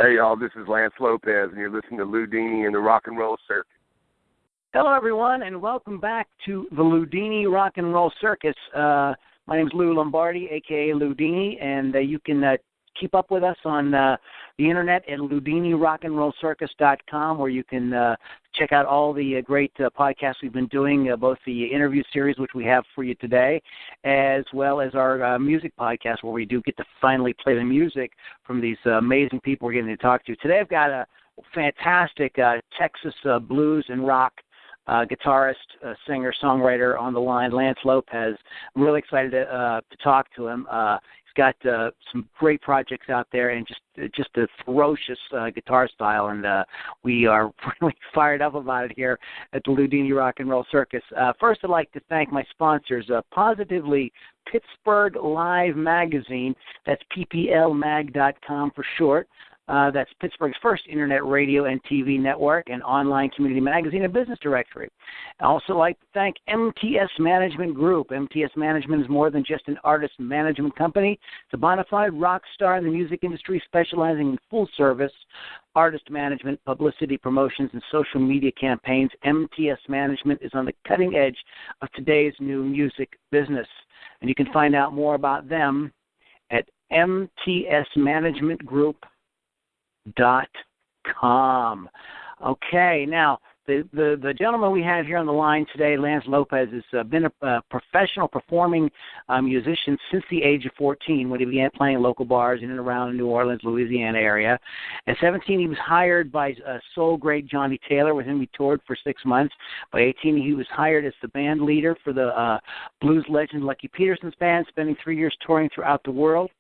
Hey, y'all, this is Lance Lopez, and you're listening to Loudini and the Rock and Roll Circus. Hello, everyone, and welcome back to the Loudini Rock and Roll Circus. My name is Lou Lombardi, a.k.a. Loudini, and you can keep up with us on the internet at LoudiniRockandRollCircus.com, where you can check out all the great podcasts we've been doing, both the interview series, which we have for you today, as well as our music podcast, where we do get to finally play the music from these amazing people we're getting to talk to. Today I've got a fantastic Texas blues and rock guitarist, singer, songwriter on the line, Lance Lopez. I'm really excited to talk to him. He's got some great projects out there and just a ferocious guitar style, and we are really fired up about it here at the Loudini Rock and Roll Circus. First, I'd like to thank my sponsors, Positively Pittsburgh Live Magazine. That's pplmag.com for short. That's Pittsburgh's first internet radio and TV network and online community magazine and business directory. I also like to thank MTS Management Group. MTS Management is more than just an artist management company. It's a bona fide rock star in the music industry specializing in full-service artist management, publicity, promotions, and social media campaigns. MTS Management is on the cutting edge of today's new music business. And you can find out more about them at mtsmanagementgroup.com. Okay, now the gentleman we have here on the line today, Lance Lopez, has been a professional performing musician since the age of 14 when he began playing local bars in and around the New Orleans, Louisiana area. At 17, he was hired by soul great Johnny Taylor. With him, he toured for 6 months. By 18, he was hired as the band leader for the blues legend Lucky Peterson's band, spending 3 years touring throughout the world.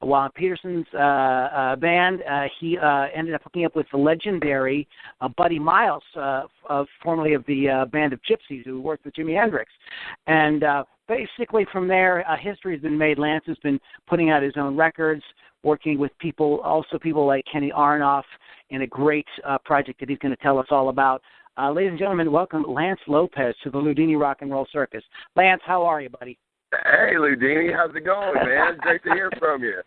While Peterson's band, he ended up hooking up with the legendary Buddy Miles, formerly of the Band of Gypsies, who worked with Jimi Hendrix. And basically from there, history has been made. Lance has been putting out his own records, working with people like Kenny Aronoff in a great project that he's going to tell us all about. Ladies and gentlemen, welcome Lance Lopez to the Loudini Rock and Roll Circus. Lance, how are you, buddy? Hey, Loudini, how's it going, man? Great to hear from you.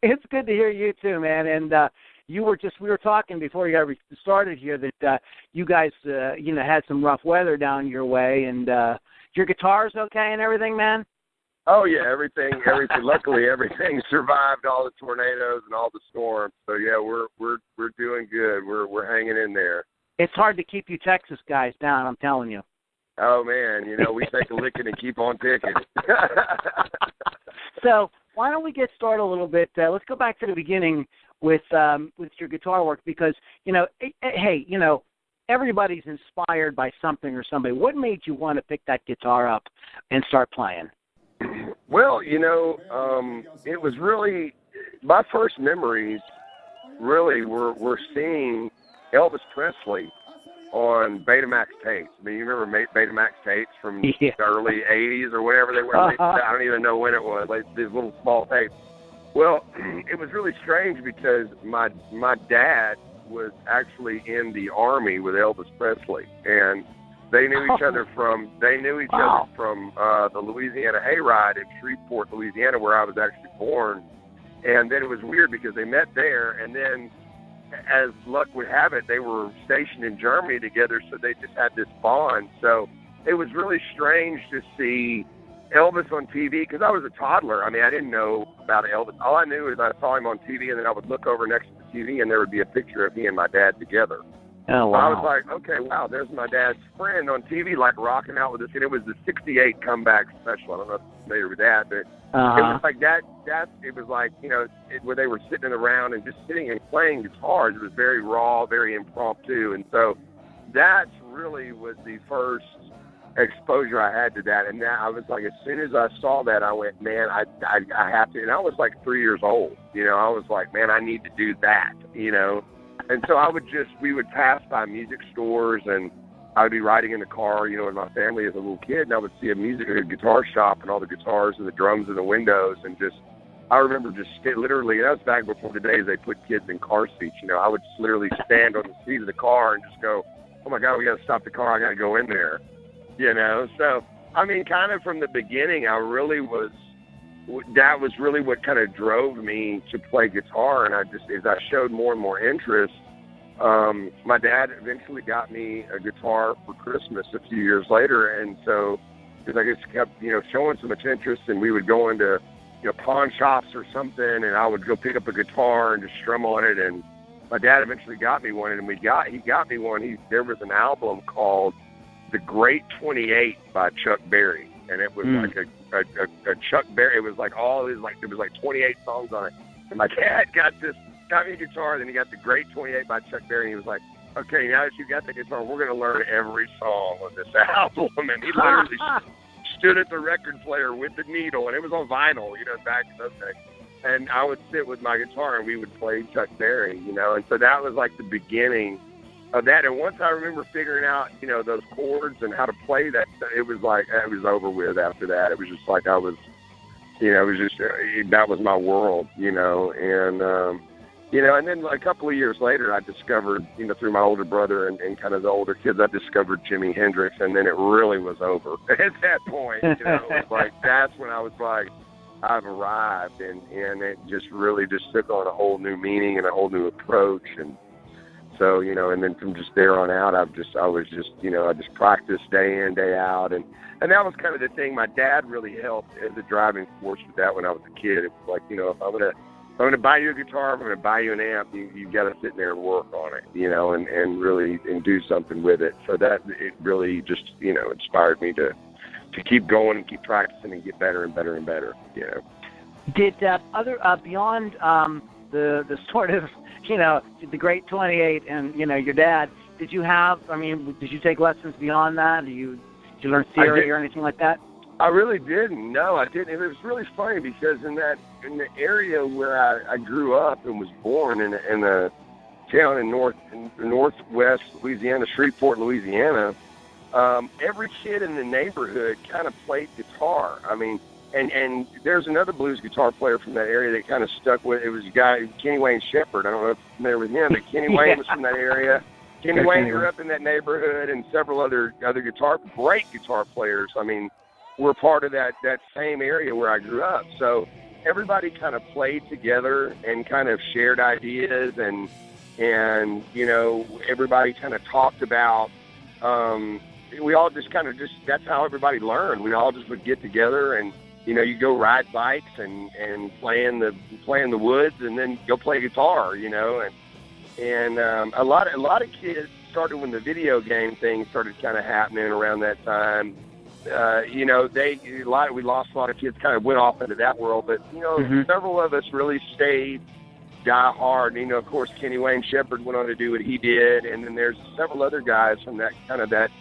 It's good to hear you too, man. And we were talking before you got started here that you guys, had some rough weather down your way, and your guitar's okay and everything, man? Oh yeah, everything. Luckily, everything survived all the tornadoes and all the storms. So yeah, we're doing good. We're hanging in there. It's hard to keep you Texas guys down, I'm telling you. Oh man, we take a licking and keep on ticking. So why don't we get started a little bit? Let's go back to the beginning with your guitar work, because hey, everybody's inspired by something or somebody. What made you want to pick that guitar up and start playing? Well, it was really my first memories. Really, were seeing Elvis Presley on Betamax tapes. I mean, you remember Betamax tapes from the early 80s or whatever they were? I don't even know when it was, like these little small tapes. Well, it was really strange because my dad was actually in the Army with Elvis Presley, and they knew each other from the Louisiana Hayride in Shreveport, Louisiana, where I was actually born. And then it was weird because they met there, and then as luck would have it, they were stationed in Germany together, so they just had this bond. So it was really strange to see Elvis on TV, because I was a toddler. I mean, I didn't know about Elvis. All I knew is I saw him on TV, and then I would look over next to the TV, and there would be a picture of he and my dad together. Oh, wow. So I was like, okay, wow, there's my dad's friend on TV, like rocking out with us. And it was the '68 comeback special. I don't know if you're familiar with that, but it was like that. It was like, where they were sitting around and just sitting and playing guitars. It was very raw, very impromptu. And so that really was the first exposure I had to that. And that, I was like, as soon as I saw that, I went, man, I have to. And I was like 3 years old. I was like, man, I need to do that, And so we would pass by music stores, and I would be riding in the car, with my family as a little kid, and I would see a guitar shop and all the guitars and the drums in the windows, and I remember literally, that was back before the days they put kids in car seats, I would just literally stand on the seat of the car and just go, oh my God, we got to stop the car, I got to go in there, So, I mean, kind of from the beginning, I really was that was really what kind of drove me to play guitar. And as I showed more and more interest, my dad eventually got me a guitar for Christmas a few years later. And so, because I just kept, showing so much interest, and we would go into, pawn shops or something, and I would go pick up a guitar and just strum on it. And my dad eventually got me one, and he got me one. There was an album called The Great 28 by Chuck Berry, and it was like a Chuck Berry. It was like there was like 28 songs on it. And my dad got me a guitar, then he got The Great 28 by Chuck Berry, and he was like, okay, now that you got the guitar, we're going to learn every song on this album. And he literally stood at the record player with the needle, and it was on vinyl, back in those days. And I would sit with my guitar, and we would play Chuck Berry, and so that was like the beginning of that. And once I remember figuring out, those chords and how to play that, it was like, it was over with after that. It was just like I was, it was just, that was my world, and then a couple of years later, I discovered, through my older brother and kind of the older kids, I discovered Jimi Hendrix, and then it really was over at that point. It was like, that's when I was like, I've arrived, and it just really just took on a whole new meaning and a whole new approach. And so, and then from just there on out, I just practiced day in, day out. And that was kind of the thing. My dad really helped as a driving force with that when I was a kid. It was like, if I'm going to buy you a guitar, if I'm going to buy you an amp, you've got to sit there and work on it, and really do something with it. So that, it really just, inspired me to keep going and keep practicing and get better and better and better, Did other, beyond the sort of, the Great 28 and, your dad, did you take lessons beyond that? Did you learn theory or anything like that? I really didn't. No, I didn't. It was really funny because in the area where I grew up and was born in a town in northwest Louisiana, Shreveport, Louisiana, every kid in the neighborhood kind of played guitar. And there's another blues guitar player from that area that kind of stuck with it. It was a guy, Kenny Wayne Shepherd. I don't know if you're familiar with him, but Kenny Wayne was from that area. Kenny Wayne grew up in that neighborhood, and several other great guitar players. We're part of that same area where I grew up. So everybody kind of played together and kind of shared ideas, and everybody kind of talked about, we all just that's how everybody learned. We all just would get together and, you go ride bikes and play in the woods, and then go play guitar, and a lot of kids started when the video game thing started kind of happening around that time. We lost a lot of kids, kind of went off into that world, but several of us really stayed die hard. Of course, Kenny Wayne Shepherd went on to do what he did, and then there's several other guys from that kind of that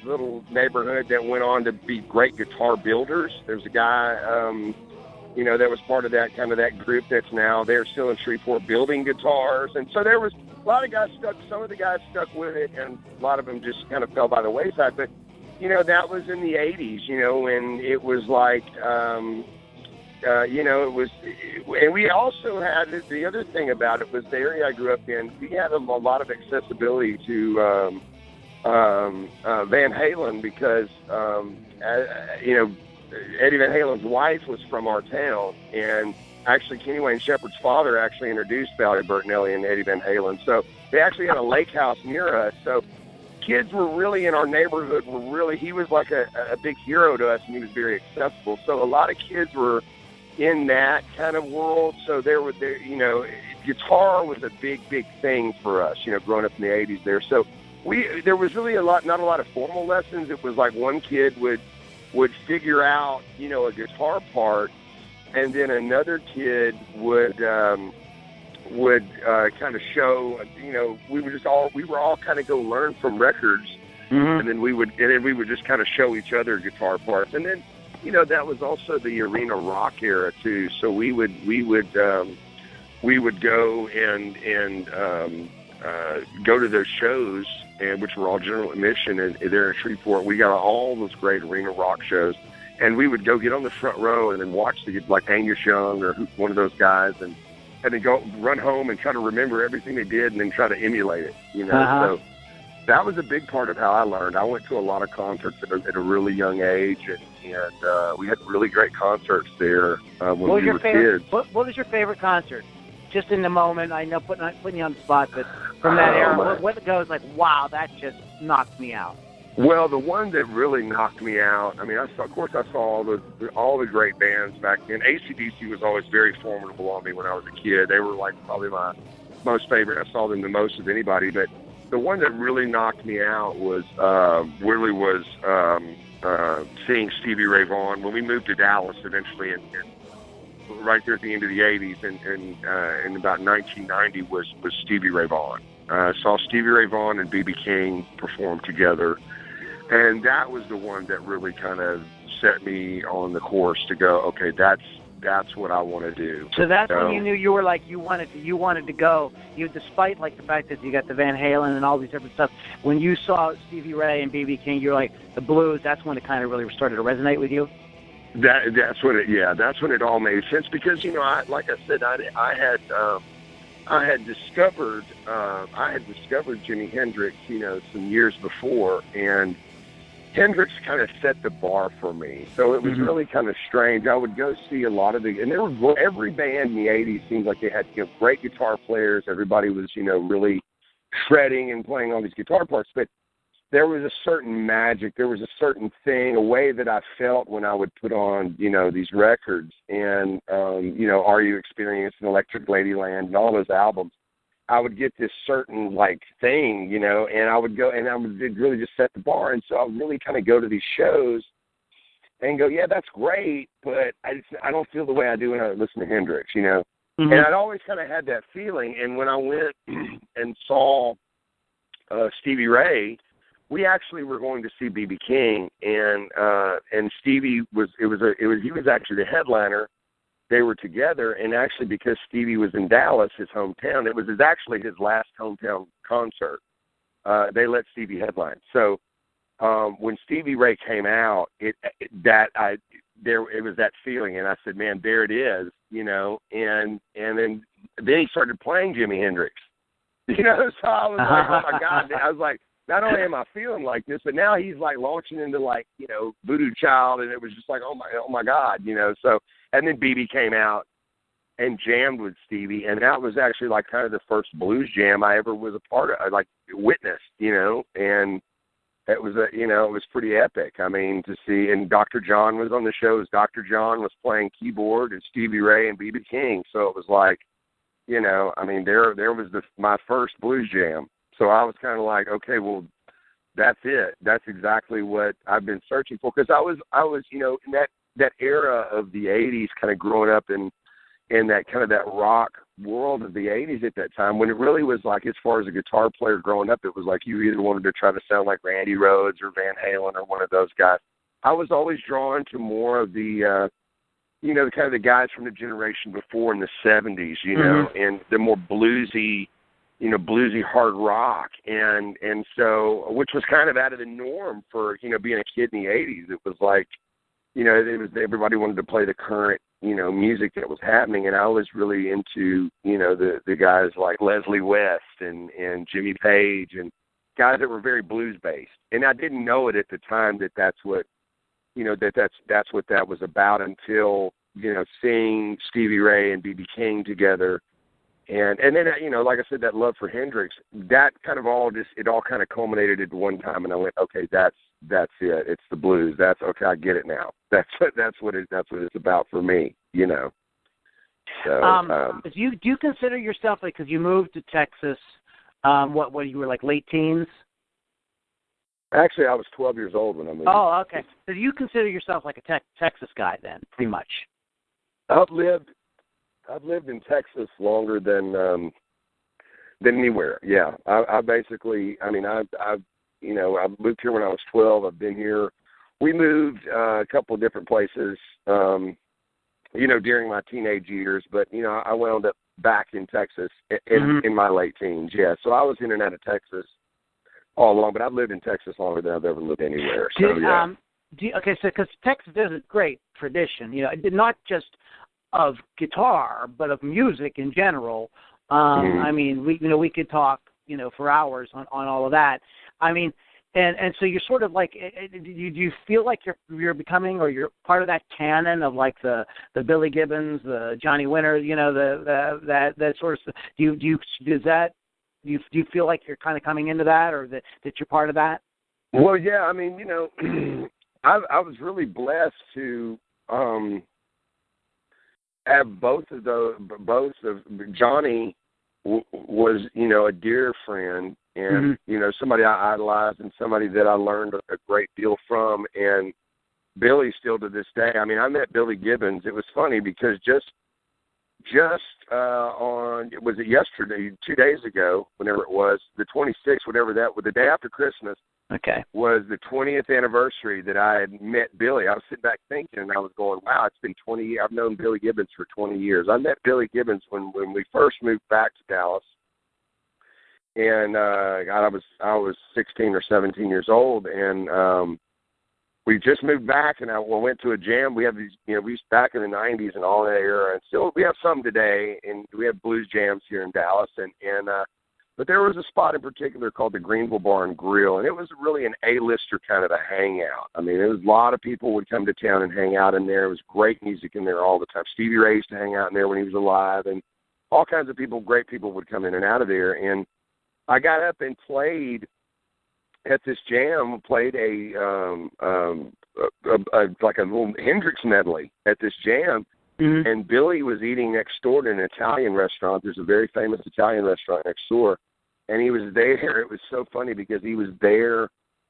little neighborhood that went on to be great guitar builders. There's a guy, that was part of that kind of that group that's now they're still in Shreveport building guitars, and so there was a lot of guys stuck. Some of the guys stuck with it, and a lot of them just kind of fell by the wayside, but. That was in the 80s, when it was like, it was, and we also had, the other thing about it was the area I grew up in, we had a lot of accessibility to Van Halen because, Eddie Van Halen's wife was from our town, and actually Kenny Wayne Shepherd's father actually introduced Valley Bertinelli and Eddie Van Halen. So they actually had a lake house near us. So kids were really in our neighborhood he was like a big hero to us, and he was very accessible. So a lot of kids were in that kind of world. So guitar was a big thing for us, growing up in the 80s there. So there was really not a lot of formal lessons. It was like one kid would figure out, a guitar part, and then another kid would kind of show, we were all kind of go learn from records, and then we would just kind of show each other guitar parts. And then, that was also the arena rock era too. So we would go and go to those shows, and which were all general admission, and there in Shreveport, we got all those great arena rock shows, and we would go get on the front row and then watch like Angus Young or one of those guys, and then go run home and try to remember everything they did and then try to emulate it, So that was a big part of how I learned. I went to a lot of concerts at a really young age, and we had really great concerts there when we were kids. What was your favorite concert? Just in the moment, I know putting you on the spot, but from that era, what goes like, wow, that just knocked me out? Well, the one that really knocked me out, I mean, of course I saw all the great bands back then. AC/DC was always very formidable on me when I was a kid. They were like probably my most favorite. I saw them the most of anybody. But the one that really knocked me out was seeing Stevie Ray Vaughan when we moved to Dallas eventually, and right there at the end of the 80s, and in about 1990 was Stevie Ray Vaughan. I saw Stevie Ray Vaughan and B.B. King perform together. And that was the one that really kind of set me on the course to go, okay, that's what I want to do. So that's when you knew you were like, you wanted to go. Despite like the fact that you got the Van Halen and all these different stuff, when you saw Stevie Ray and B.B. King, you're like, the blues, that's when it kind of really started to resonate with you? That's when it all made sense, because, you know, I had discovered Jimi Hendrix, you know, some years before, and Hendrix kind of set the bar for me. So it was really kind of strange. I would go see a lot of every band in the 80s seemed like they had, you know, great guitar players. Everybody was, you know, really shredding and playing all these guitar parts. But there was a certain magic. There was a certain thing, a way that I felt when I would put on, you know, these records. And, you know, Are You Experiencing Electric Ladyland and all those albums. I would get this certain, like, thing, you know, and I would go, and it really just set the bar. And so I would really kind of go to these shows and go, yeah, that's great, but I don't feel the way I do when I listen to Hendrix, you know. And I'd always kind of had that feeling. And when I went and saw Stevie Ray, we actually were going to see B.B. King, and Stevie he was actually the headliner. They were together, and actually because Stevie was in Dallas, his hometown, it was actually his last hometown concert. They let Stevie headline. So when Stevie Ray came out, it was that feeling, and I said, man, there it is, you know. And then he started playing Jimi Hendrix, you know. So I was like, oh my God! I was like, not only am I feeling like this, but now he's like launching into, like, you know, Voodoo Child, and it was just like, oh my God, you know. So, and then BB came out and jammed with Stevie, and that was actually like kind of the first blues jam I ever was a part of, like witnessed, you know. And it was it was pretty epic. I mean, to see, and Dr. John was on the show. Dr. John was playing keyboard, and Stevie Ray and BB King. So it was like, you know, I mean, there was my first blues jam. So I was kind of like, okay, well, that's it. That's exactly what I've been searching for, because I was, you know, in that era of the 80s, kind of growing up in that kind of that rock world of the 80s at that time, when it really was like, as far as a guitar player growing up, it was like you either wanted to try to sound like Randy Rhoads or Van Halen or one of those guys. I was always drawn to more of the, you know, kind of the guys from the generation before in the 70s, you know, and the more bluesy, you know, bluesy hard rock, and so, which was kind of out of the norm for, you know, being a kid in the 80s. It was like, you know, everybody wanted to play the current, you know, music that was happening, and I was really into, you know, the guys like Leslie West and Jimmy Page, and guys that were very blues based. And I didn't know it at the time that's what, you know, that's what that was about, until, you know, seeing Stevie Ray and B.B. King together. And then, you know, like I said, that love for Hendrix, that kind of all kind of culminated at one time, and I went, okay, that's it. It's the blues. That's okay. I get it now. That's what it's about for me, you know. So, do you consider yourself, like, because you moved to Texas, what you were like late teens? Actually, I was 12 years old when I moved. Oh, okay. So do you consider yourself like a Texas guy then, pretty much? I've lived in Texas longer than anywhere. Yeah, I basically, I mean, I've moved here when I was 12. I've been here. We moved a couple of different places, you know, during my teenage years. But, you know, I wound up back in Texas in my late teens. Yeah, so I was in and out of Texas all along. But I've lived in Texas longer than I've ever lived anywhere. So yeah. Okay, so because Texas is a great tradition, you know, not just of guitar, but of music in general. I mean, we could talk, you know, for hours on all of that. I mean, And so you're sort of like, do you feel like you're becoming, or you're part of that canon of like the Billy Gibbons, the Johnny Winter, you know, that sort of stuff? Do you feel like you're kind of coming into that, or that you're part of that? Well, yeah, I mean, you know, I was really blessed to have both of Johnny was, you know, a dear friend, and, you know, somebody I idolized and somebody that I learned a great deal from. And Billy, still to this day, I mean, I met Billy Gibbons. It was funny because just was it yesterday, 2 days ago, whenever it was, the 26th, whatever that was, the day after Christmas, was the 20th anniversary that I had met Billy. I was sitting back thinking, and I was going, wow, it's been 20 years. I've known Billy Gibbons for 20 years. I met Billy Gibbons when we first moved back to Dallas. And I was 16 or 17 years old, and we just moved back, and I went to a jam. We have these, you know, we used back in the 90s and all that era, and still we have some today, and we have blues jams here in Dallas, but there was a spot in particular called the Greenville Bar and Grill, and it was really an A-lister kind of a hangout. I mean, there was a lot of people would come to town and hang out in there. It was great music in there all the time. Stevie Ray used to hang out in there when he was alive, and all kinds of people, great people, would come in and out of there. And I got up and played at this jam, played like a little Hendrix medley at this jam. And Billy was eating next door to an Italian restaurant. There's a very famous Italian restaurant next door. And he was there. It was so funny because he was there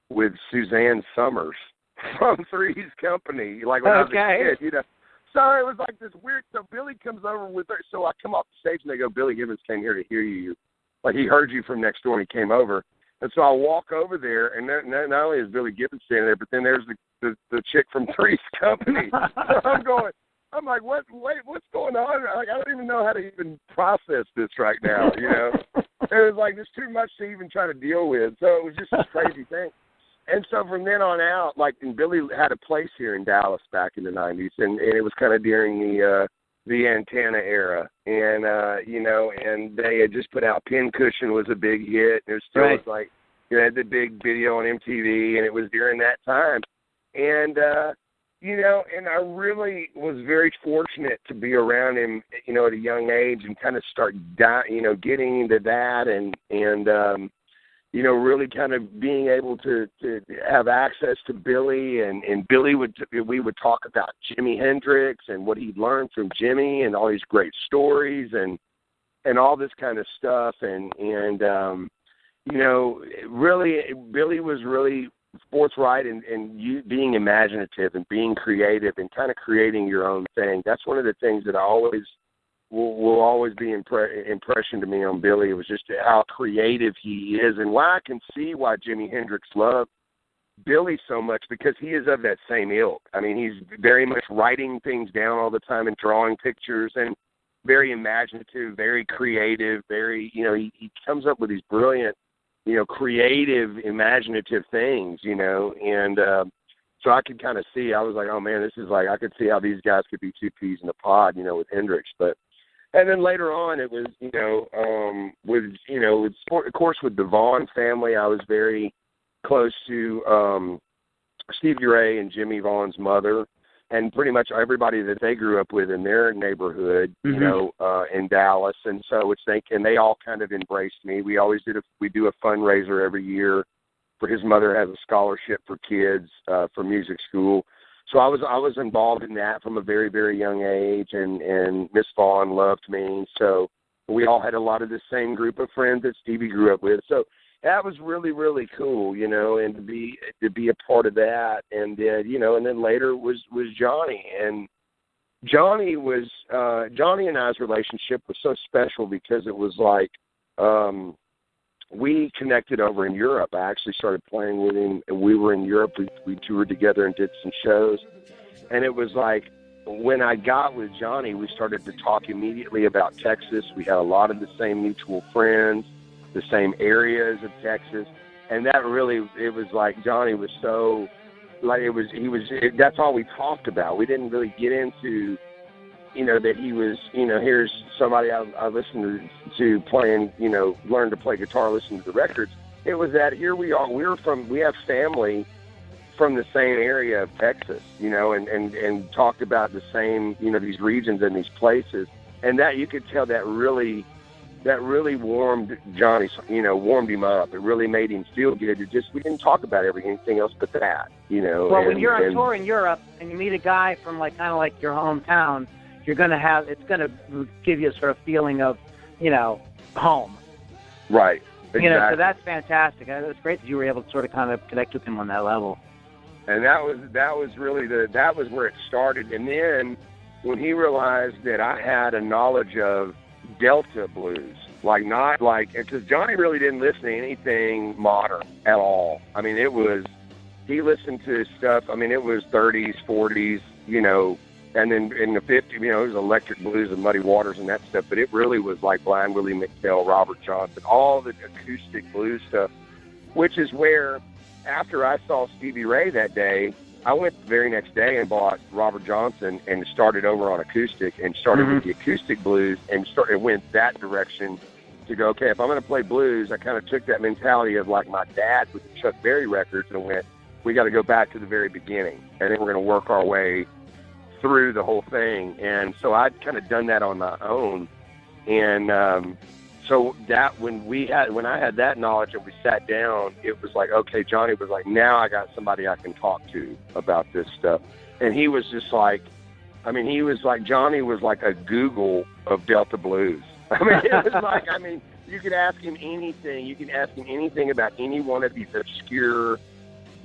with Suzanne Summers from Three's Company, like when I was a kid, you know. So it was like this weird. So Billy comes over with her. So I come off the stage and they go, Billy Gibbons came here to hear you. Like he heard you from next door and he came over. And so I walk over there, and not only is Billy Gibbons standing there, but then there's the chick from Three's Company. So I'm like, what's going on? Like, I don't even know how to even process this right now, you know. It was like, there's too much to even try to deal with. So it was just a crazy thing. And so from then on out, like, and Billy had a place here in Dallas back in the 90s, and it was kind of during the Antenna era. And, you know, and they had just put out Pincushion was a big hit. There still was, like, you know, the big video on MTV, and it was during that time. And, you know, and I really was very fortunate to be around him, you know, at a young age and kind of start, you know, getting into that and you know, really kind of being able to have access to Billy. And Billy we would talk about Jimi Hendrix and what he'd learned from Jimmy and all these great stories and all this kind of stuff. And you know, really, Billy was really forthright and you being imaginative and being creative and kind of creating your own thing. That's one of the things that I always will always be impression to me on Billy. It was just how creative he is, and why I can see why Jimi Hendrix loved Billy so much, because he is of that same ilk. I mean, he's very much writing things down all the time and drawing pictures, and very imaginative, very creative, very, you know, he comes up with these brilliant, you know, creative, imaginative things, you know, and so I could kind of see, I was like, oh man, this is like, I could see how these guys could be two peas in a pod, you know, with Hendrix. And then later on, it was, you know, of course, with the Vaughn family, I was very close to Stevie Ray and Jimmy Vaughn's mother, and pretty much everybody that they grew up with in their neighborhood, you know, in Dallas. And so they all kind of embraced me. We always we do a fundraiser every year for his mother has a scholarship for kids for music school. So I was involved in that from a very, very young age, and Miss Vaughn loved me. So we all had a lot of the same group of friends that Stevie grew up with. So that was really, really cool, you know, and to be a part of that. And you know, and then later was Johnny, and Johnny and I's relationship was so special because it was like we connected over in Europe. I actually started playing with him, and we were in Europe. We toured together and did some shows. And it was like when I got with Johnny, we started to talk immediately about Texas. We had a lot of the same mutual friends, the same areas of Texas. And that really, it was like Johnny was so, like that's all we talked about. We didn't really get into, you know, that he was, you know, here's somebody I listened to playing, you know, learn to play guitar, listen to the records. it was that here we are. We have family from the same area of Texas, and talked about the same, these regions and these places, and that you could tell that really warmed Johnny, warmed him up. It really made him feel good. We didn't talk about anything else but that, Well, when you're on tour in Europe and you meet a guy from kind of like your hometown, it's going to give you a sort of feeling of, home. Right. Exactly. So that's fantastic. It's great that you were able to sort of kind of connect with him on that level. And that was really that was where it started. And then when he realized that I had a knowledge of Delta blues, because Johnny really didn't listen to anything modern at all. I mean, he listened to stuff. I mean, it was 30s, 40s, and then in the 50s, it was electric blues and Muddy Waters and that stuff. But it really was like Blind Willie McTell, Robert Johnson, all the acoustic blues stuff, which is where, after I saw Stevie Ray that day, I went the very next day and bought Robert Johnson and started over on acoustic and started with the acoustic blues and went that direction to go, okay, if I'm going to play blues, I kind of took that mentality of like my dad with the Chuck Berry records and went, we got to go back to the very beginning, and then we're going to work our way through the whole thing. And so I'd kind of done that on my own. And so that when I had that knowledge and we sat down, it was like, okay, Johnny was like, now I got somebody I can talk to about this stuff. And he was just like, Johnny was like a Google of Delta blues. I mean, it was like, you could ask him anything. You could ask him anything about any one of these obscure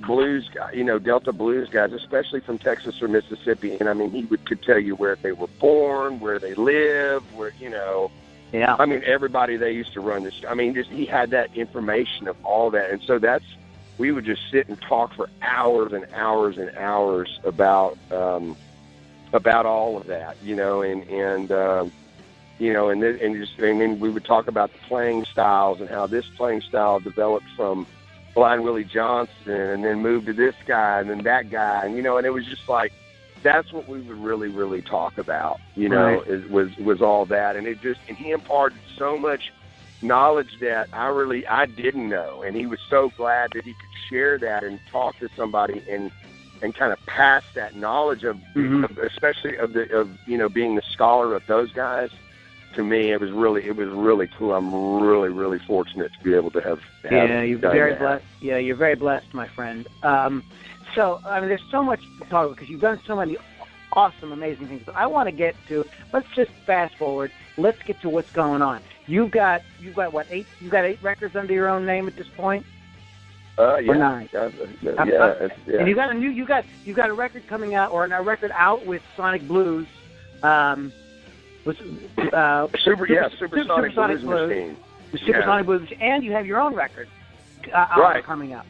blues guys, Delta blues guys, especially from Texas or Mississippi. And he could tell you where they were born, where they lived, where, Yeah. Everybody they used to run this. He had that information of all that. And so we would just sit and talk for hours and hours and hours about all of that, and then we would talk about the playing styles and how this playing style developed from Blind Willie Johnson and then moved to this guy and then that guy. And, and it was just like, that's what we would really, really talk about, right. was all that. And he imparted so much knowledge that I didn't know. And he was so glad that he could share that and talk to somebody and kind of pass that knowledge of, especially of being the scholar of those guys. To me, it was really cool. I'm really, really fortunate to be able to have you're very blessed. Yeah, you're very blessed, my friend. So, there's so much to talk about because you've done so many awesome, amazing things. But I want to get to, let's just fast forward. Let's get to what's going on. You've got what, 8? You've got 8 records under your own name at this point? Yeah. Or 9? Yeah. And you got a record coming out, or a record out with Sonic Blues. Supersonic Blues Machine. The Supersonic Blues, and you have your own record coming out.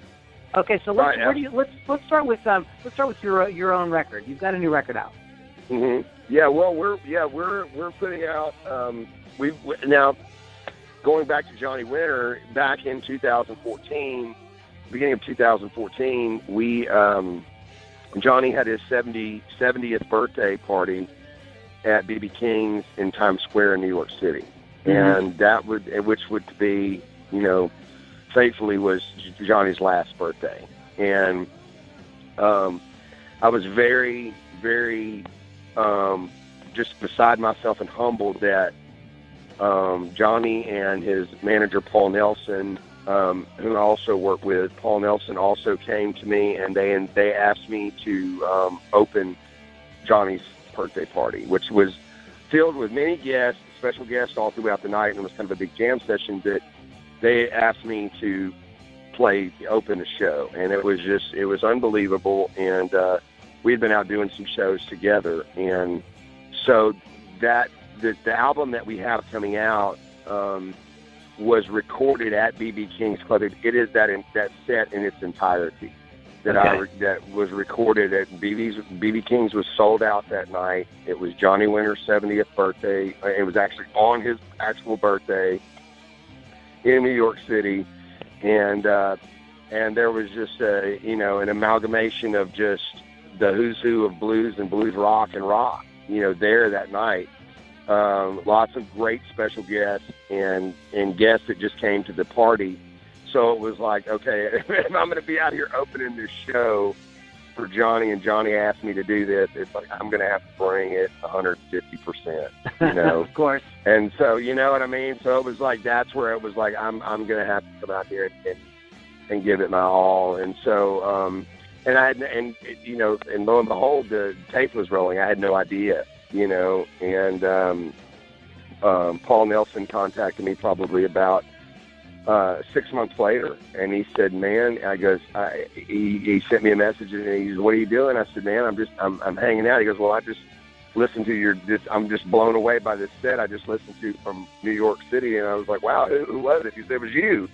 Okay, so let's start with your own record. You've got a new record out. Mm-hmm. Yeah, well, we're putting out. Now going back to Johnny Winter, back in 2014, beginning of 2014, Johnny had his 70th birthday party at B.B. King's in Times Square in New York City, and which would be, faithfully was Johnny's last birthday. And I was very, very just beside myself and humbled that Johnny and his manager, Paul Nelson, who I also work with, Paul Nelson also came to me and they asked me to open Johnny's birthday party, which was filled with many guests, special guests all throughout the night, and it was kind of a big jam session that they asked me to open the show, and it was unbelievable. And we had been out doing some shows together, and so that the album that we have coming out was recorded at B.B. King's Club. It is that set in its entirety that was recorded at B.B. King's. Was sold out that night. It was Johnny Winter's 70th birthday. It was actually on his actual birthday in New York City, and there was just an amalgamation of just the who's who of blues and blues rock and rock, there that night. Lots of great special guests and guests that just came to the party. So it was like, okay, if I'm going to be out here opening this show for Johnny, and Johnny asked me to do this, it's like I'm going to have to bring it 150%, you know. Of course. And so, you know what I mean? So it was like, that's where it was like, I'm going to have to come out here and give it my all. And so, and you know, and lo and behold, the tape was rolling. I had no idea, you know, and Paul Nelson contacted me probably about 6 months later, and he said, "Man," he sent me a message, and he said, "What are you doing?" I said, "Man, I'm hanging out." He goes, "Well, I just listened to I'm just blown away by this set I just listened to from New York City." And I was like, "Wow, who was it?" He said, "It was you."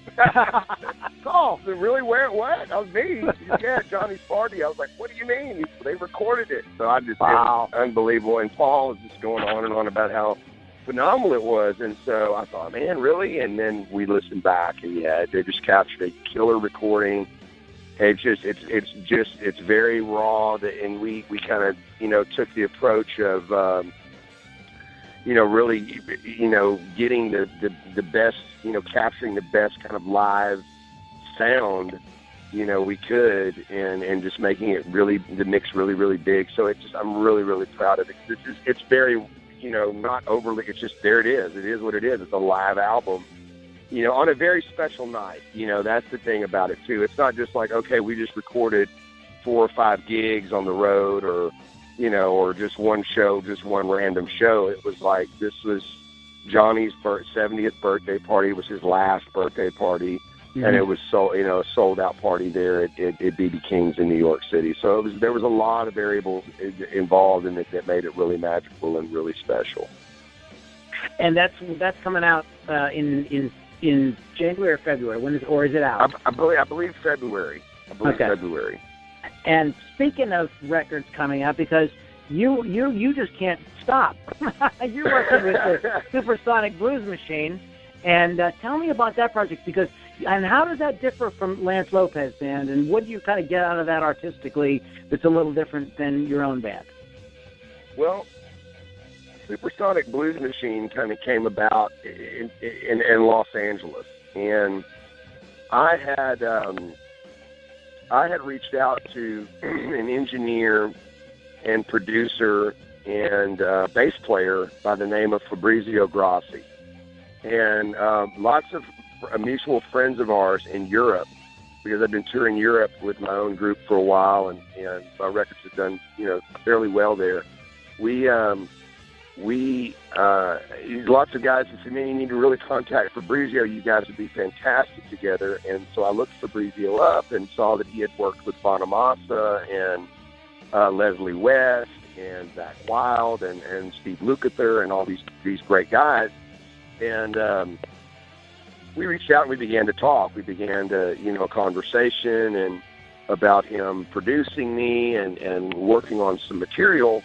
Oh, so really? Where? What? That was me. Yeah, Johnny's party. I was like, "What do you mean?" He said, "They recorded it." So I just, wow. It was unbelievable. And Paul was just going on and on about how phenomenal it was. And so I thought, man, really? And then we listened back, and yeah, they just captured a killer recording. It's very raw, and we kind of, you know, took the approach of, you know, really, you know, getting the best, you know, capturing the best kind of live sound, you know, we could, and just making it really, the mix really, really big. So I'm really, really proud of it. It's very, you know, not overly, it's just, there it is. It is what it is. It's a live album, you know, on a very special night. You know, that's the thing about it, too. It's not just like, okay, we just recorded 4 or 5 gigs on the road, or, you know, or just one show, just one random show. It was like, this was Johnny's 70th birthday party. It was his last birthday party. Mm-hmm. And it was a sold out party there at BB King's in New York City. So there was a lot of variables involved in it that made it really magical and really special. And that's coming out in January or February. When is it out? I believe February. Okay. February. And speaking of records coming out, because you just can't stop. You're working with the Supersonic Blues Machine, and tell me about that project, and how does that differ from Lance Lopez Band, and what do you kind of get out of that artistically that's a little different than your own band? Well, Supersonic Blues Machine kind of came about in Los Angeles, and I had reached out to an engineer and producer and bass player by the name of Fabrizio Grassi, and lots of mutual friends of ours in Europe, because I've been touring Europe with my own group for a while, and my records have done, you know, fairly well there. Lots of guys said, "Man, you need to really contact Fabrizio. You guys would be fantastic together." And so I looked Fabrizio up and saw that he had worked with Bonamassa and Leslie West and Zach Wilde and Steve Lukather and all these great guys. And we reached out and we began to talk. We began to, you know, a conversation and about him producing me and working on some material.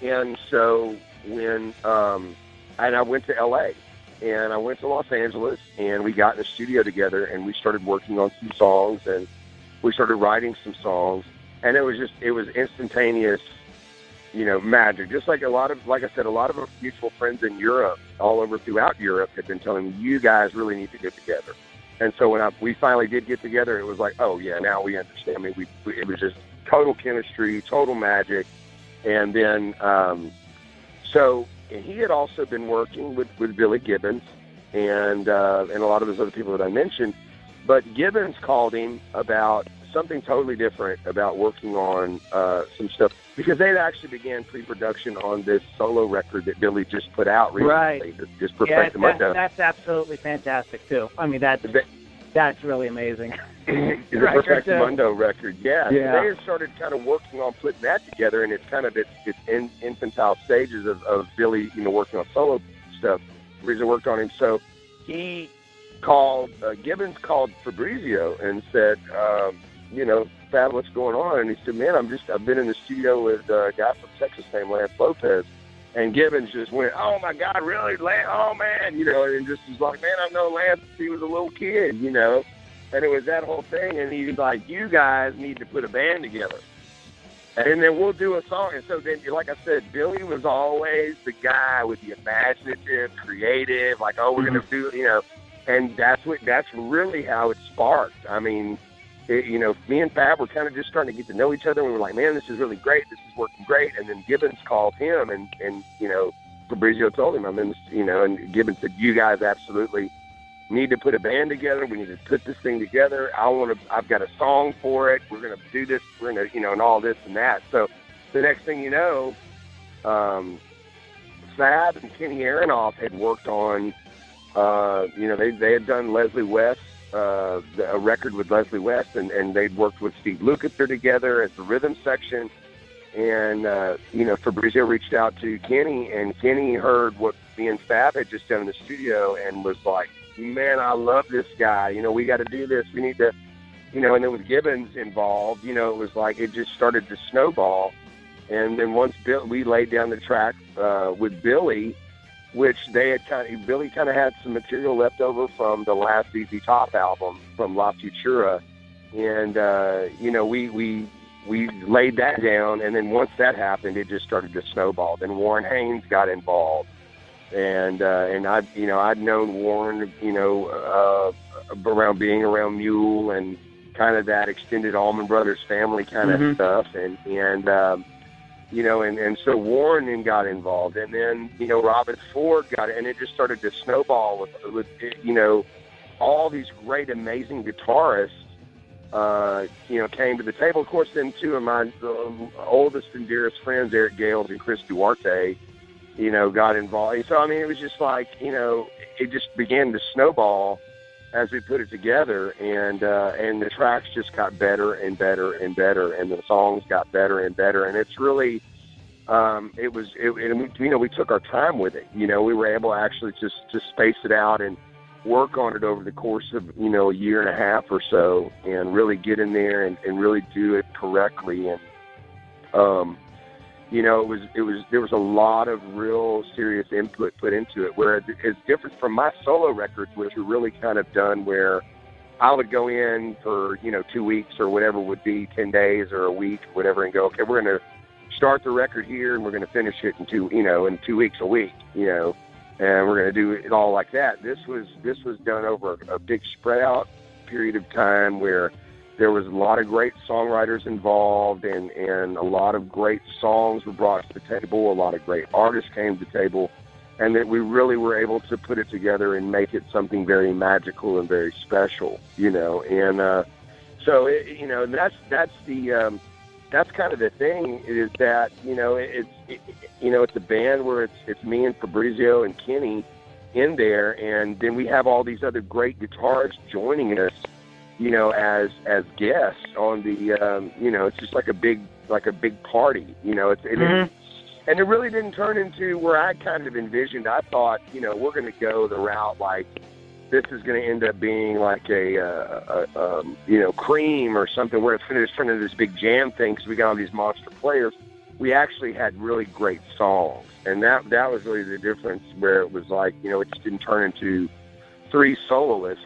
And so when and I went to L.A. and I went to Los Angeles, and we got in the studio together, and we started working on some songs, and we started writing some songs, and it was instantaneous, you know, magic. Just like like I said, a lot of our mutual friends in Europe, all over throughout Europe, had been telling me, "You guys really need to get together." And so when we finally did get together, it was like, oh yeah, now we understand. I mean, it was just total chemistry, total magic. And then, and he had also been working with Billy Gibbons and a lot of those other people that I mentioned. But Gibbons called him about something totally different, about working on some stuff, because they'd actually began pre-production on this solo record that Billy just put out recently. Right. Just Perfecto Mundo. That's absolutely fantastic too. I mean, that's really amazing. It's a Perfecto Mundo record, yeah. So they had started kind of working on putting that together, and it's kind of its infantile stages of Billy, you know, working on solo stuff. Fabrizio worked on him, so he called Gibbons called Fabrizio and said, you know, Fab, what's going on? And he said, "Man, I've been in the studio with a guy from Texas named Lance Lopez." And Gibbons just went, "Oh my God, really, Lance? Oh man," you know, and just was like, "Man, I've known Lance since he was a little kid," you know. And it was that whole thing, and he was like, "You guys need to put a band together, and then we'll do a song." And so then, like I said, Billy was always the guy with the imaginative, creative, like, "Oh, we're going to do," you know. And that's really how it sparked. I mean, me and Fab were kind of just starting to get to know each other. And we were like, man, this is really great. This is working great. And then Gibbons called him, and Fabrizio told him, and Gibbons said, you guys absolutely need to put a band together. We need to put this thing together. I've got a song for it. We're going to do this. We're going to, and all this and that. So the next thing you know, Fab and Kenny Aronoff had worked on, they had done Leslie West, a record with Leslie West, and they'd worked with Steve Lukather together as the rhythm section. And, Fabrizio reached out to Kenny, and Kenny heard what me and Fab had just done in the studio and was like, man, I love this guy. We got to do this. We need to, and then with Gibbons involved, it was like it just started to snowball. And then once we laid down the track with Billy, which Billy kind of had some material left over from the last ZZ Top album from La Futura. And, we laid that down, and then once that happened, it just started to snowball. Then Warren Haynes got involved, and I'd known Warren, around being around Mule and kind of that extended Allman Brothers family kind of stuff, and so Warren then got involved, and then Robin Ford got it, and it just started to snowball with all these great, amazing guitarists. Came to the table. Of course, then two of my oldest and dearest friends, Eric Gales and Chris Duarte, got involved. So, it was just like, it just began to snowball as we put it together, and the tracks just got better and better and better, and the songs got better and better, and it's really, we took our time with it. We were able to actually just space it out and work on it over the course of, a year and a half or so, and really get in there and really do it correctly. And, there was a lot of real serious input put into it, where it's different from my solo records, which were really kind of done where I would go in for, 2 weeks or whatever would be 10 days or a week, whatever, and go, okay, we're going to start the record here and we're going to finish it in 2 weeks a week, and we're going to do it all like that. This was done over a big spread out period of time where there was a lot of great songwriters involved, and a lot of great songs were brought to the table. A lot of great artists came to the table, and that we really were able to put it together and make it something very magical and very special, And so, that's kind of the thing, is that, it's a band where it's me and Fabrizio and Kenny in there, and then we have all these other great guitarists joining us, as guests on the, it's just like a big party, and it really didn't turn into where I kind of envisioned. I thought, we're going to go the route like, this is going to end up being like a Cream or something, where it's going to turn into this big jam thing because we got all these monster players. We actually had really great songs, and that was really the difference, where it was like, it just didn't turn into three soloists,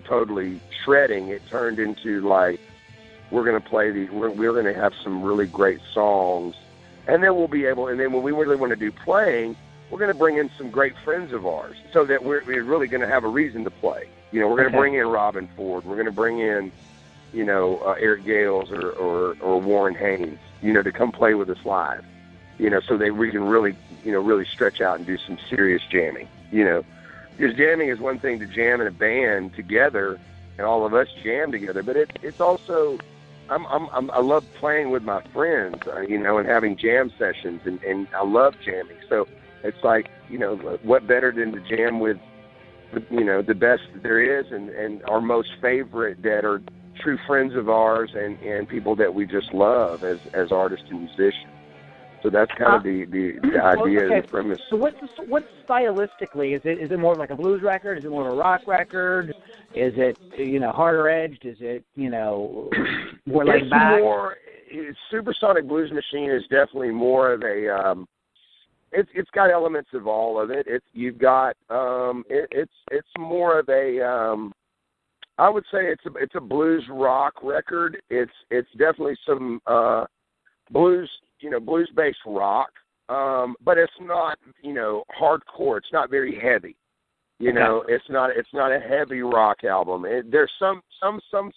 totally shredding. It turned into like, we're going to play we're going to have some really great songs, and then we'll be able, and then when we really want to do playing, we're going to bring in some great friends of ours, so that we're really going to have a reason to play. We're going to bring in Robin Ford. We're going to bring in, Eric Gales or Warren Haynes, to come play with us live, so that we can really, really stretch out and do some serious jamming, Because jamming is one thing to jam in a band together, and all of us jam together, but it's also, I love playing with my friends, and having jam sessions, and I love jamming. So it's like, what better than to jam with, the best there is, and our most favorite that are true friends of ours, and people that we just love as artists and musicians. So that's kind of the idea, the premise. So what's stylistically? Is it more like a blues record? Is it more of a rock record? Is it harder edged? Is it more laid back? Supersonic Blues Machine is definitely more of a. It's got elements of all of it. It's more of a. I would say it's a blues rock record. It's definitely some blues. Blues-based rock, but it's not, hardcore. It's not very heavy. You know, it's not a heavy rock album. There's some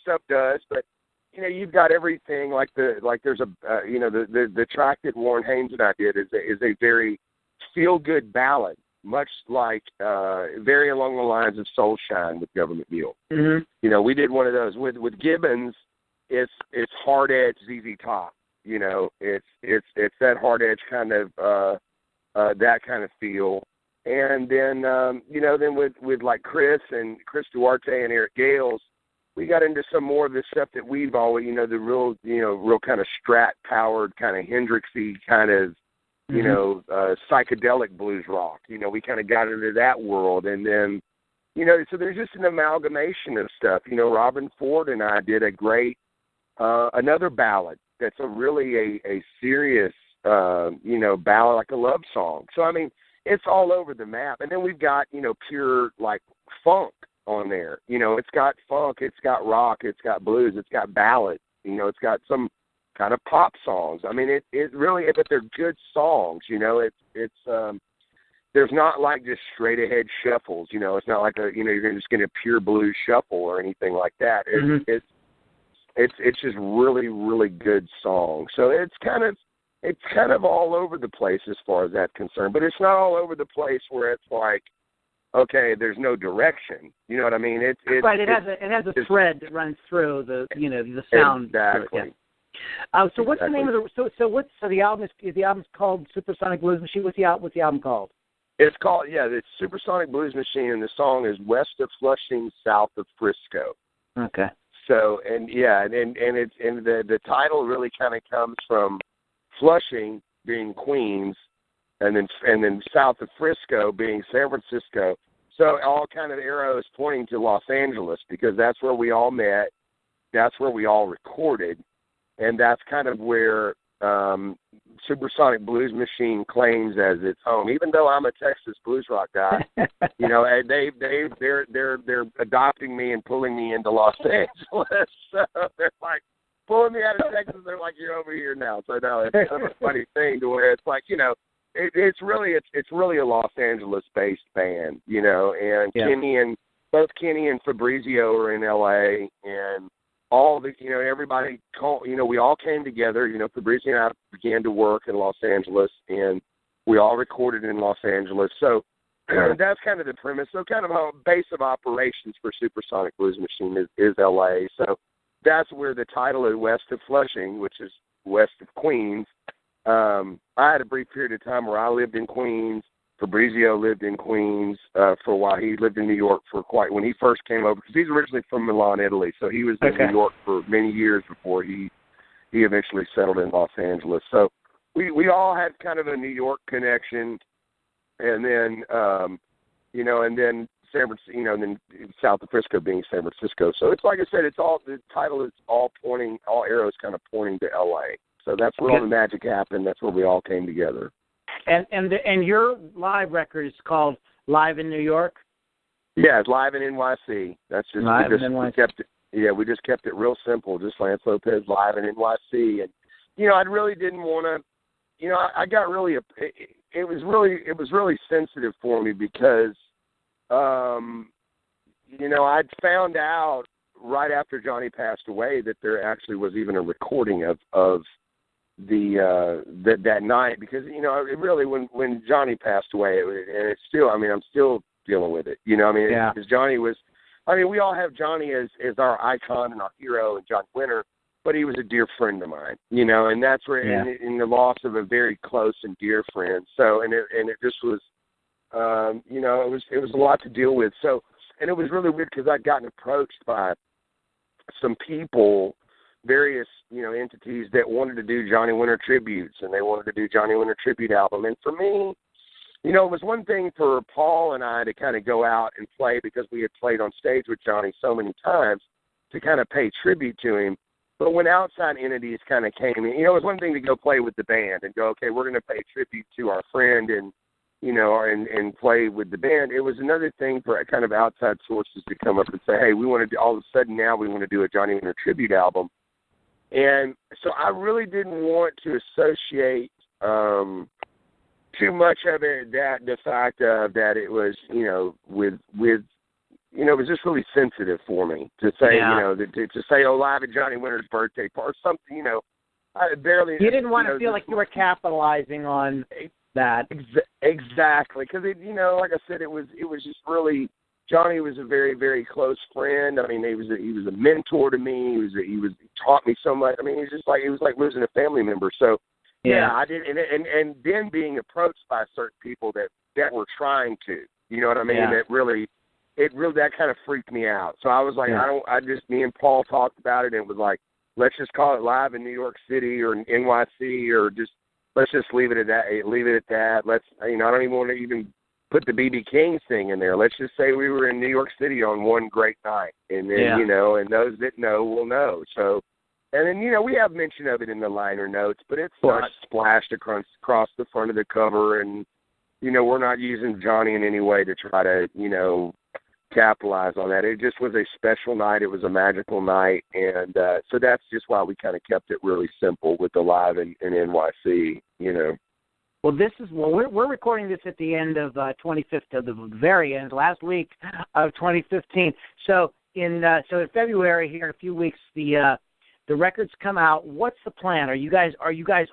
stuff does, but you know, you've got everything like there's a you know, the track that Warren Haynes and I did is a very feel good ballad, much like very along the lines of Soul Shine with Government Mule. Mm-hmm. You know, we did one of those with Gibbons. It's hard edge ZZ Top. You know, it's that hard edge kind of that kind of feel. And then you know, then with like Chris Duarte and Eric Gales, we got into some more of the stuff that we've always, you know, the real kind of Strat powered, kind of Hendrixy kind of, you know, psychedelic blues rock. You know, we kind of got into that world, and then, you know, so there's just an amalgamation of stuff. You know, Robin Ford and I did a great another ballad that's really a serious, you know, ballad, like a love song. So I mean, it's all over the map. And then we've got, you know, pure like funk on there. You know, it's got funk, it's got rock, it's got blues, it's got ballads. You know, it's got some kind of pop songs. I mean, it really, but they're good songs. You know, it's there's not like just straight ahead shuffles. You know, it's not like you're just getting a pure blues shuffle or anything like that. It's just really, really good songs. So it's kind of all over the place as far as that's concerned. But it's not all over the place where it's like, okay, there's no direction. You know what I mean? It has a thread that runs through the sound. Exactly. So what's the name of the album? The album's called Supersonic Blues Machine. What's the album called? It's called it's Supersonic Blues Machine, and the song is West of Flushing, South of Frisco. Okay. So the title really kind of comes from Flushing being Queens, and then south of Frisco being San Francisco. So all kind of arrows pointing to Los Angeles, because that's where we all met, that's where we all recorded, and that's kind of where Supersonic Blues Machine claims as its home. Even though I'm a Texas blues rock guy, you know, they're adopting me and pulling me into Los Angeles. So they're like pulling me out of Texas. They're like, you're over here now. So no, it's kind of a funny thing to where it's like, you know, it's really a Los Angeles based band, you know, and both Kenny and Fabrizio are in LA, and all the, you know, everybody, you know, we all came together. You know, Fabrizio and I began to work in Los Angeles, and we all recorded in Los Angeles. So that's kind of the premise. So kind of a base of operations for Supersonic Blues Machine is LA. So that's where the title is West of Flushing, which is west of Queens. I had a brief period of time where I lived in Queens. Fabrizio lived in Queens for a while. He lived in New York when he first came over, because he's originally from Milan, Italy. So he was in New York for many years before he eventually settled in Los Angeles. So we all had kind of a New York connection, and then you know, and then San Francisco, you know, and then south of Frisco being San Francisco. So it's like I said, the title is all arrows kind of pointing to LA. So that's where all the magic happened. That's where we all came together. And your live record is called Live in New York? Yeah, it's Live in NYC. That's just Live in NYC. We just kept it real simple, just Lance Lopez Live in NYC. And you know, I really didn't want to. You know, I got really. It was really sensitive for me because, you know, I'd found out right after Johnny passed away that there actually was even a recording of that night, because, you know, it really, when Johnny passed away, and it's still, I mean, I'm still dealing with it, you know, I mean, because Johnny was, I mean, we all have Johnny as our icon and our hero, and Johnny Winter, but he was a dear friend of mine, you know, and that's where, in the loss of a very close and dear friend, so, and it just was, you know, it was a lot to deal with, so, and it was really weird, because I'd gotten approached by some people, various, you know, entities that wanted to do Johnny Winter tributes, and they wanted to do Johnny Winter tribute album. And for me, you know, it was one thing for Paul and I to kind of go out and play, because we had played on stage with Johnny so many times, to kind of pay tribute to him. But when outside entities kind of came in, you know, it was one thing to go play with the band and go, okay, we're going to pay tribute to our friend and, you know, and play with the band. It was another thing for kind of outside sources to come up and say, hey, we want to do, all of a sudden now we want to do a Johnny Winter tribute album. And so I really didn't want to associate too much of it, that the fact of that it was, it was just really sensitive for me to say, to say, live at Johnny Winter's birthday party or something, I barely. You didn't want to feel like you were capitalizing on that. Exactly, because like I said, it was just really. Johnny was a very, very close friend. I mean, he was a mentor to me. He taught me so much. I mean, it was like losing a family member. So yeah, I did, and then being approached by certain people that were trying to, you know what I mean? Yeah. That kind of freaked me out. So I was like, me and Paul talked about it, and it was like, let's just call it Live in New York City or in NYC, or let's just leave it at that. Let's, I don't even want to even put the B.B. King thing in there. Let's just say we were in New York City on one great night, and then and those that know will know. So, and then we have mention of it in the liner notes, but it's not splashed across the front of the cover, and we're not using Johnny in any way to try to capitalize on that. It just was a special night. It was a magical night, and so that's just why we kind of kept it really simple with the Live in NYC. Well, we're recording this at the end of 2015, the very end, last week of 2015. So in February here in a few weeks, the records come out. What's the plan? Are you guys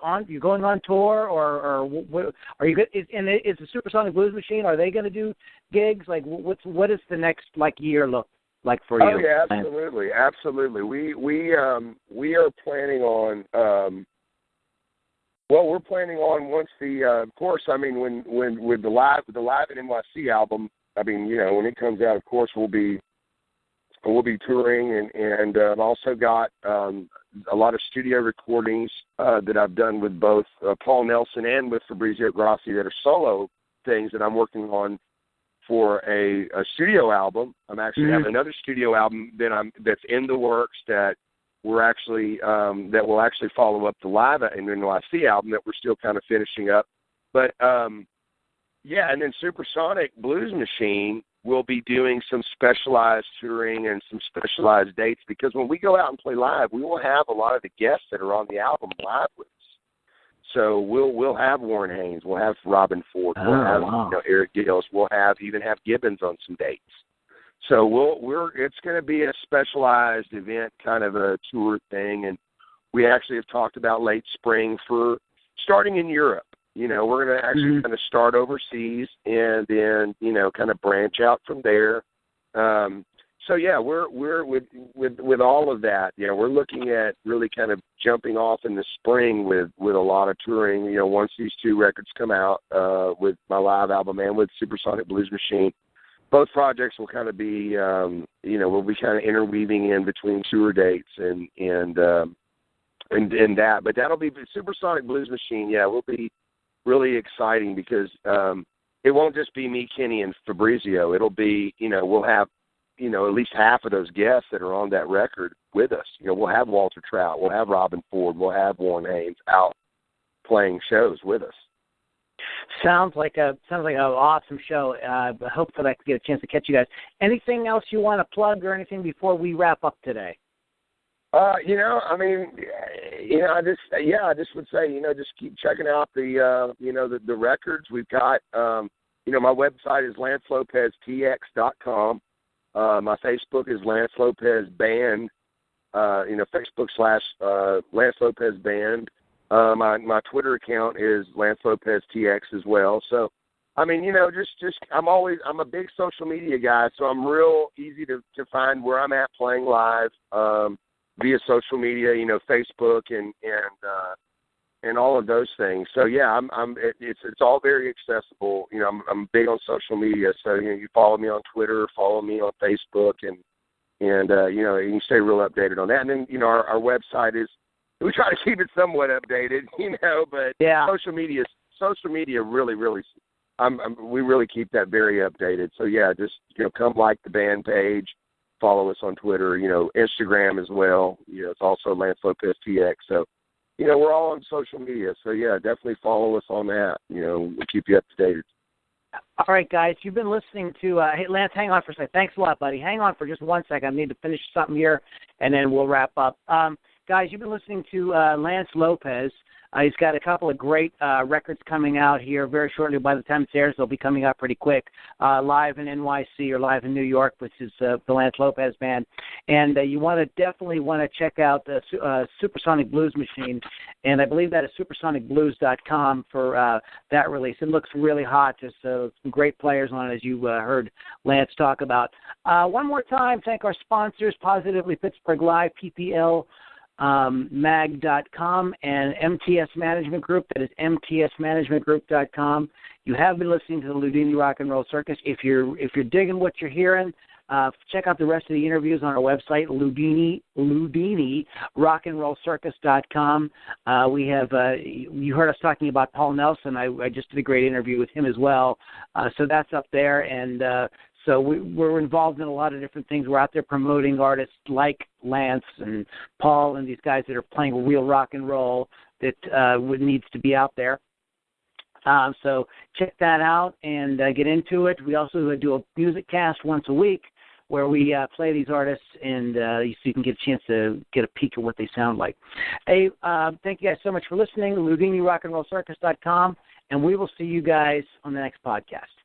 on? You going on tour, or what, are you? Is the Supersonic Blues Machine? Are they going to do gigs? Like what is the next year look like for you? Oh yeah, absolutely. We are planning on. We're planning on once of course, I mean, when with the Live in NYC album, I mean, when it comes out, of course, we'll be touring, and I've also got a lot of studio recordings that I've done with both Paul Nelson and with Fabrizio Grassi that are solo things that I'm working on for a studio album. I'm actually having another studio album that's in the works that we're actually that will actually follow up the Live in NYC album that we're still kind of finishing up. But and then Supersonic Blues Machine will be doing some specialized touring and some specialized dates, because when we go out and play live, we will have a lot of the guests that are on the album live with us. So we'll have Warren Haynes, we'll have Robin Ford, we'll have Eric Gills, we'll even have Gibbons on some dates. So it's going to be a specialized event, kind of a tour thing, and we actually have talked about late spring for starting in Europe. We're going to actually kind of start overseas and then kind of branch out from there. So yeah, we're with all of that. We're looking at really kind of jumping off in the spring with a lot of touring. Once these two records come out with my live album and with Supersonic Blues Machine. Both projects will kind of be, we'll be kind of interweaving in between tour dates and that. But that'll be the Supersonic Blues Machine. Yeah, will be really exciting because it won't just be me, Kenny, and Fabrizio. It'll be, we'll have, at least half of those guests that are on that record with us. We'll have Walter Trout, we'll have Robin Ford, we'll have Warren Haynes out playing shows with us. Sounds like an awesome show. Hopefully I can get a chance to catch you guys. Anything else you want to plug or anything before we wrap up today? I just would say, just keep checking out the records. We've got, my website is lancelopeztx.com. My Facebook is Lance Lopez Band, Facebook / Lance Lopez Band. My Twitter account is Lance Lopez TX as well. So, I mean, I'm a big social media guy, so I'm real easy to find where I'm at playing live via social media, Facebook and all of those things. So yeah, it's all very accessible. I'm big on social media, so you follow me on Twitter, follow me on Facebook, and you can stay real updated on that. And then our website is. We try to keep it somewhat updated, but social media really, we really keep that very updated. So yeah, just come like the band page, follow us on Twitter, Instagram as well. It's also Lance Lopez TX. So we're all on social media. So yeah, definitely follow us on that. We'll keep you up to date. All right, guys, you've been listening to. Hey, Lance, hang on for a second. Thanks a lot, buddy. Hang on for just 1 second. I need to finish something here, and then we'll wrap up. guys, you've been listening to Lance Lopez. He's got a couple of great records coming out here very shortly. By the time it airs, they'll be coming out pretty quick. Live in NYC or live in New York, which is the Lance Lopez Band. And you definitely want to check out the Supersonic Blues Machine. And I believe that is supersonicblues.com for that release. It looks really hot. There's some great players on it, as you heard Lance talk about. One more time, thank our sponsors, Positively Pittsburgh Live, PPL. mag.com and MTS Management Group. That is mtsmanagementgroup.com. You have been listening to the Loudini Rock and Roll Circus. If you're digging what you're hearing, check out the rest of the interviews on our website, Loudini rockandrollcircus.com. We have you heard us talking about Paul Nelson. I just did a great interview with him as well. So that's up there, and so we're involved in a lot of different things. We're out there promoting artists like Lance and Paul and these guys that are playing real rock and roll that needs to be out there. So check that out and get into it. We also do a music cast once a week where we play these artists, and so you can get a chance to get a peek at what they sound like. Hey, thank you guys so much for listening. LoudiniRockandRollCircus.com, and we will see you guys on the next podcast.